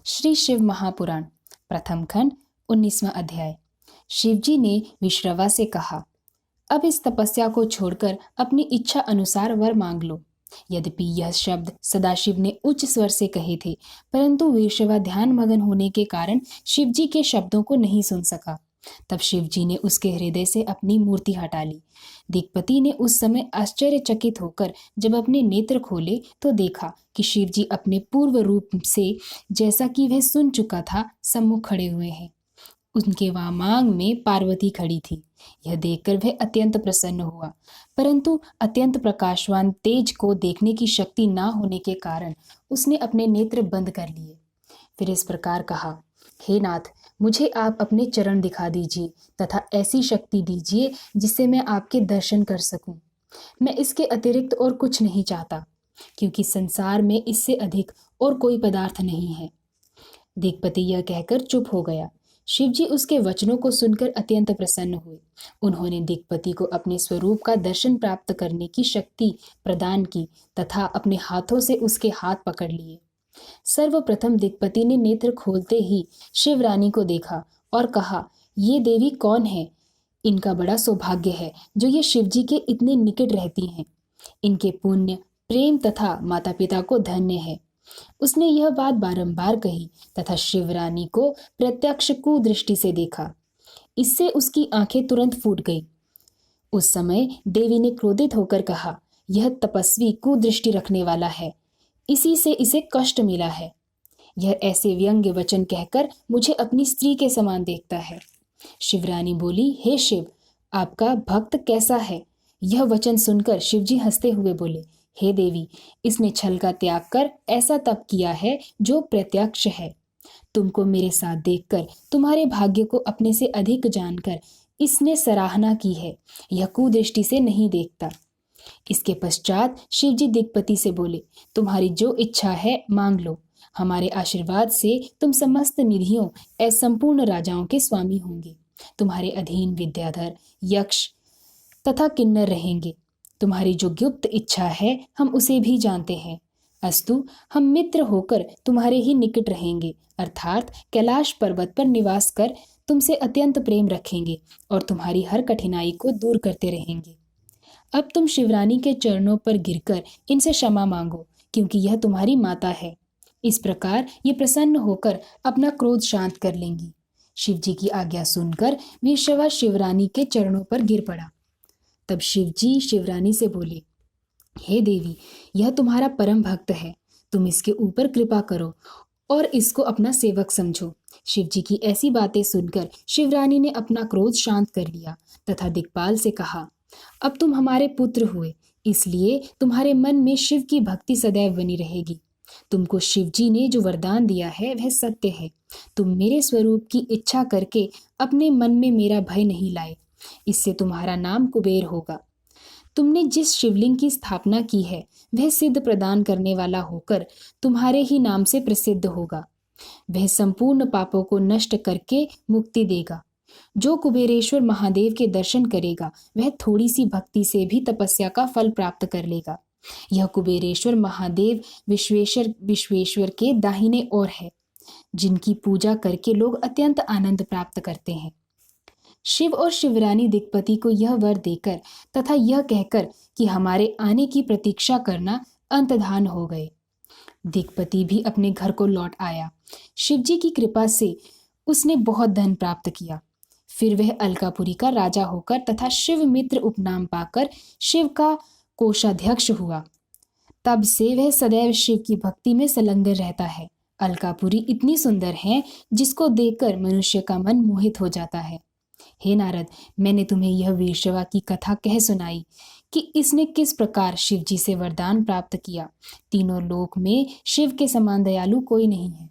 श्री शिव महापुराण प्रथम खंड 19वां अध्याय। शिवजी ने विश्रवा से कहा, अब इस तपस्या को छोड़कर अपनी इच्छा अनुसार वर मांग लो। यद्यपि यह शब्द सदाशिव ने उच्च स्वर से कहे थे, परंतु विश्रवा ध्यान मगन होने के कारण शिवजी के शब्दों को नहीं सुन सका। तब शिवजी ने उसके हृदय से अपनी मूर्ति हटा ली। दिक्पति ने उस समय आश्चर्यचकित होकर जब अपने नेत्र खोले तो देखा कि शिवजी अपने पूर्व रूप से, जैसा कि वह सुन चुका था, सम्मुख खड़े हुए हैं। उनके वामांग में पार्वती खड़ी थी। यह देखकर वह अत्यंत प्रसन्न हुआ, परंतु अत्यंत प्रकाशवान तेज को देखने की शक्ति न होने के कारण उसने अपने नेत्र बंद कर लिए। फिर इस प्रकार कहा, हे नाथ, मुझे आप अपने चरण दिखा दीजिए तथा ऐसी शक्ति दीजिए जिससे मैं आपके दर्शन कर सकूं। मैं इसके अतिरिक्त और कुछ नहीं चाहता, क्योंकि संसार में इससे अधिक और कोई पदार्थ नहीं है। दिक्पति यह कहकर चुप हो गया। शिवजी उसके वचनों को सुनकर अत्यंत प्रसन्न हुए। उन्होंने दिक्पति को अपने स्वरूप का दर्शन प्राप्त करने की शक्ति प्रदान की तथा अपने हाथों से उसके हाथ पकड़ लिए। सर्वप्रथम दिक्पति ने नेत्र खोलते ही शिवरानी को देखा और कहा, ये देवी कौन है? इनका बड़ा सौभाग्य है जो ये शिवजी के इतने निकट रहती हैं। इनके पुण्य, प्रेम तथा माता पिता को धन्य है। उसने यह बात बारंबार कही तथा शिवरानी को प्रत्यक्ष कुदृष्टि से देखा। इससे उसकी आंखें तुरंत फूट गई। उस समय देवी ने क्रोधित होकर कहा, यह तपस्वी कुदृष्टि रखने वाला है, इसी से इसे कष्ट मिला है। यह ऐसे व्यंग्य वचन कहकर मुझे अपनी स्त्री के समान देखता है। शिवरानी बोली, हे शिव, आपका भक्त कैसा है? यह वचन सुनकर शिवजी हंसते हुए बोले, हे देवी, इसने छल का त्याग कर ऐसा तप किया है जो प्रत्यक्ष है। तुमको मेरे साथ देखकर, तुम्हारे भाग्य को अपने से अधिक जानकर इसने सराहना की है। यह कुदृष्टि से नहीं देखता। इसके पश्चात शिवजी दिक्पति से बोले, तुम्हारी जो इच्छा है मांग लो। हमारे आशीर्वाद से तुम समस्त निधियों एवं संपूर्ण राजाओं के स्वामी होंगे। तुम्हारे अधीन विद्याधर, यक्ष तथा किन्नर रहेंगे। तुम्हारी जो गुप्त इच्छा है हम उसे भी जानते हैं। अस्तु, हम मित्र होकर तुम्हारे ही निकट रहेंगे, अर्थात कैलाश पर्वत पर निवास कर तुमसे अत्यंत प्रेम रखेंगे और तुम्हारी हर कठिनाई को दूर करते रहेंगे। अब तुम शिवरानी के चरणों पर गिरकर इनसे क्षमा मांगो, क्योंकि यह तुम्हारी माता है। इस प्रकार ये प्रसन्न होकर अपना क्रोध शांत कर लेंगी। शिवजी की आज्ञा सुनकर विश्रवा शिवरानी के चरणों पर गिर पड़ा। तब शिवजी शिवरानी से बोले, हे देवी, यह तुम्हारा परम भक्त है। तुम इसके ऊपर कृपा करो और इसको अपना सेवक समझो। शिवजी की ऐसी बातें सुनकर शिवरानी ने अपना क्रोध शांत कर लिया तथा दिक्पाल से कहा, अब तुम हमारे पुत्र हुए, इसलिए तुम्हारे मन में शिव की भक्ति सदैव बनी रहेगी। तुमको शिवजी ने जो वरदान दिया है वह सत्य है। तुम मेरे स्वरूप की इच्छा करके अपने मन में मेरा भय नहीं लाए, इससे तुम्हारा नाम कुबेर होगा। तुमने जिस शिवलिंग की स्थापना की है वह सिद्ध प्रदान करने वाला होकर तुम्हारे ही नाम से प्रसिद्ध होगा। वह संपूर्ण पापों को नष्ट करके मुक्ति देगा। जो कुबेरेश्वर महादेव के दर्शन करेगा वह थोड़ी सी भक्ति से भी तपस्या का फल प्राप्त कर लेगा। यह कुबेरेश्वर महादेव विश्वेश्वर के दाहिने ओर है, जिनकी पूजा करके लोग अत्यंत आनंद प्राप्त करते हैं। शिव और शिवरानी दिक्पति को यह वर देकर तथा यह कहकर कि हमारे आने की प्रतीक्षा करना, अंतर्धान हो गए। दिक्पति भी अपने घर को लौट आया। शिवजी की कृपा से उसने बहुत धन प्राप्त किया। फिर वह अलकापुरी का राजा होकर तथा शिव मित्र उपनाम पाकर शिव का कोषाध्यक्ष हुआ। तब से वह सदैव शिव की भक्ति में संलग्न रहता है। अलकापुरी इतनी सुंदर है जिसको देखकर मनुष्य का मन मोहित हो जाता है। हे नारद, मैंने तुम्हें यह विश्रवा की कथा कह सुनाई कि इसने किस प्रकार शिवजी से वरदान प्राप्त किया। तीनों लोक में शिव के समान दयालु कोई नहीं है।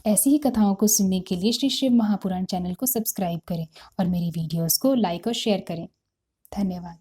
ऐसी ही कथाओं को सुनने के लिए श्री शिव महापुराण चैनल को सब्सक्राइब करें और मेरी वीडियोस को लाइक और शेयर करें। धन्यवाद।